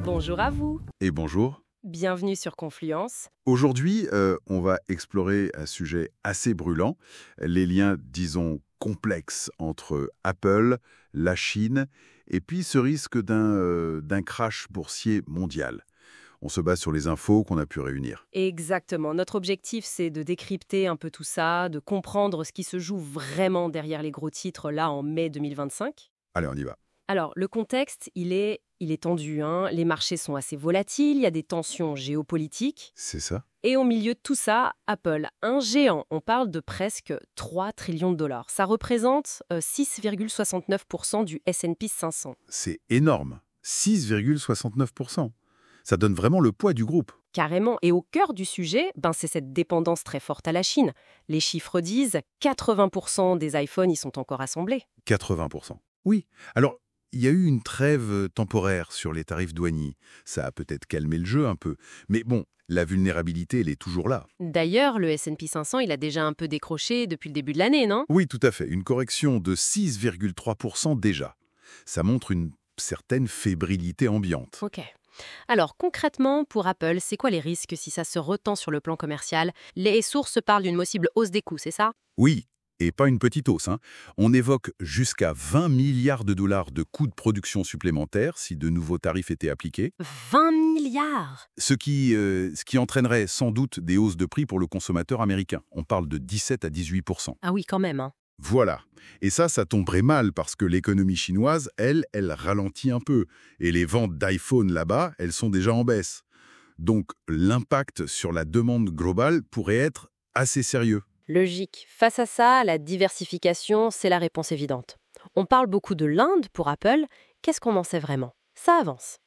Bonjour à vous. Et bonjour. Bienvenue sur Confluence. Aujourd'hui, on va explorer un sujet assez brûlant, les liens, disons, complexes entre Apple, la Chine, et puis ce risque d'un crash boursier mondial. On se base sur les infos qu'on a pu réunir. Exactement. Notre objectif, c'est de décrypter un peu tout ça, de comprendre ce qui se joue vraiment derrière les gros titres là en mai 2025. Allez, on y va. Alors, le contexte, il est tendu, hein. Les marchés sont assez volatiles, il y a des tensions géopolitiques. C'est ça? Et au milieu de tout ça, Apple, un géant. On parle de presque 3 trillions de dollars. Ça représente 6,69% du S&P 500. C'est énorme. 6,69%. Ça donne vraiment le poids du groupe. Carrément. Et au cœur du sujet, c'est cette dépendance très forte à la Chine. Les chiffres disent 80% des iPhones y sont encore assemblés. 80%. Oui. Alors, il y a eu une trêve temporaire sur les tarifs douaniers. Ça a peut-être calmé le jeu un peu. Mais bon, la vulnérabilité, elle est toujours là. D'ailleurs, le S&P 500, il a déjà un peu décroché depuis le début de l'année, non? Oui, tout à fait. Une correction de 6,3% déjà. Ça montre une certaine fébrilité ambiante. Ok. Alors, concrètement, pour Apple, c'est quoi les risques si ça se retend sur le plan commercial? Les sources parlent d'une possible hausse des coûts, c'est ça? Oui, et pas une petite hausse, hein. On évoque jusqu'à 20 milliards de dollars de coûts de production supplémentaires si de nouveaux tarifs étaient appliqués. 20 milliards! Ce qui entraînerait sans doute des hausses de prix pour le consommateur américain. On parle de 17 à 18%. Ah oui, quand même, hein. Voilà. Et ça tomberait mal parce que l'économie chinoise, elle ralentit un peu. Et les ventes d'iPhone là-bas, elles sont déjà en baisse. Donc l'impact sur la demande globale pourrait être assez sérieux. Logique. Face à ça, la diversification, c'est la réponse évidente. On parle beaucoup de l'Inde pour Apple. Qu'est-ce qu'on en sait vraiment? Ça avance.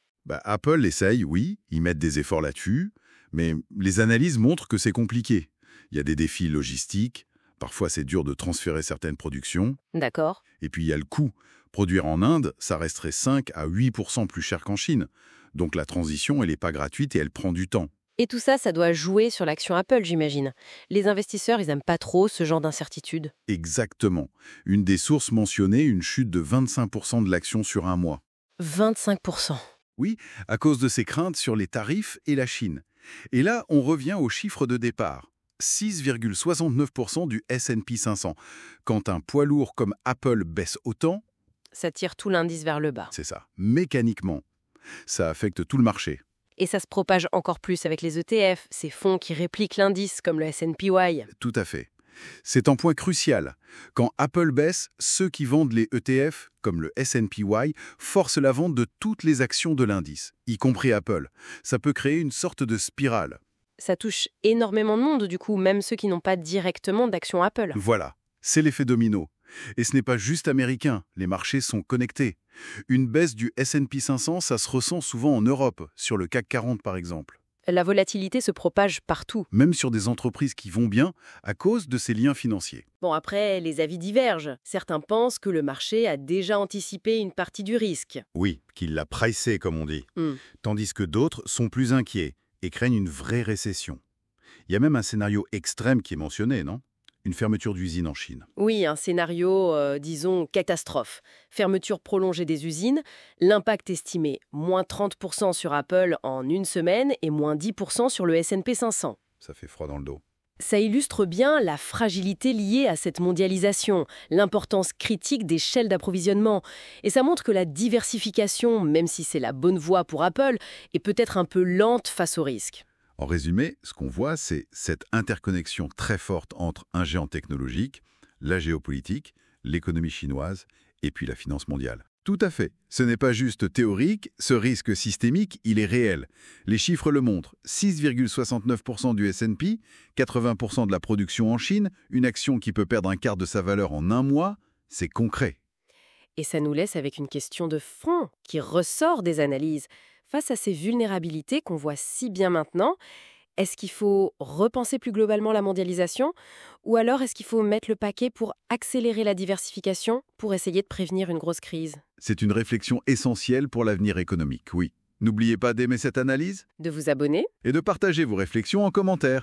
Apple essaye, oui, ils mettent des efforts là-dessus, mais les analyses montrent que c'est compliqué. Il y a des défis logistiques, parfois c'est dur de transférer certaines productions, D'accord. et puis il y a le coût. Produire en Inde, ça resterait 5 à 8% plus cher qu'en Chine. Donc la transition, elle n'est pas gratuite et elle prend du temps. Et tout ça, ça doit jouer sur l'action Apple, j'imagine. Les investisseurs, ils aiment pas trop ce genre d'incertitude. Exactement. Une des sources mentionnées, une chute de 25% de l'action sur un mois. 25%. Oui, à cause de ces craintes sur les tarifs et la Chine. Et là, on revient au chiffre de départ. 6,69% du S&P 500. Quand un poids lourd comme Apple baisse autant, Ça tire tout l'indice vers le bas. c'est ça, mécaniquement, ça affecte tout le marché. Et ça se propage encore plus avec les ETF, ces fonds qui répliquent l'indice comme le S&P. Tout à fait. C'est un point crucial. Quand Apple baisse, ceux qui vendent les ETF, comme le S&P, forcent la vente de toutes les actions de l'indice, y compris Apple. Ça peut créer une sorte de spirale. Ça touche énormément de monde, du coup, même ceux qui n'ont pas directement d'action Apple. Voilà, c'est l'effet domino. Et ce n'est pas juste américain, les marchés sont connectés. Une baisse du S&P 500, ça se ressent souvent en Europe, sur le CAC 40 par exemple. La volatilité se propage partout. Même sur des entreprises qui vont bien, à cause de ces liens financiers. Bon, après, les avis divergent. Certains pensent que le marché a déjà anticipé une partie du risque. Oui, qu'il l'a pricé, comme on dit. Hmm. Tandis que d'autres sont plus inquiets et craignent une vraie récession. Il y a même un scénario extrême qui est mentionné, non? Une fermeture d'usine en Chine. Oui, un scénario, disons, catastrophe. Fermeture prolongée des usines, l'impact estimé, moins 30% sur Apple en une semaine et moins 10% sur le S&P 500. Ça fait froid dans le dos. Ça illustre bien la fragilité liée à cette mondialisation, l'importance critique des chaînes d'approvisionnement. Et ça montre que la diversification, même si c'est la bonne voie pour Apple, est peut-être un peu lente face au risque. En résumé, ce qu'on voit, c'est cette interconnexion très forte entre un géant technologique, la géopolitique, l'économie chinoise et puis la finance mondiale. Tout à fait. Ce n'est pas juste théorique, ce risque systémique, il est réel. Les chiffres le montrent. 6,69% du S&P, 80% de la production en Chine, une action qui peut perdre un quart de sa valeur en un mois, c'est concret. Et ça nous laisse avec une question de fond qui ressort des analyses. Face à ces vulnérabilités qu'on voit si bien maintenant, est-ce qu'il faut repenser plus globalement la mondialisation? Ou alors est-ce qu'il faut mettre le paquet pour accélérer la diversification pour essayer de prévenir une grosse crise? C'est une réflexion essentielle pour l'avenir économique, oui. N'oubliez pas d'aimer cette analyse De vous abonner? et de partager vos réflexions en commentaire.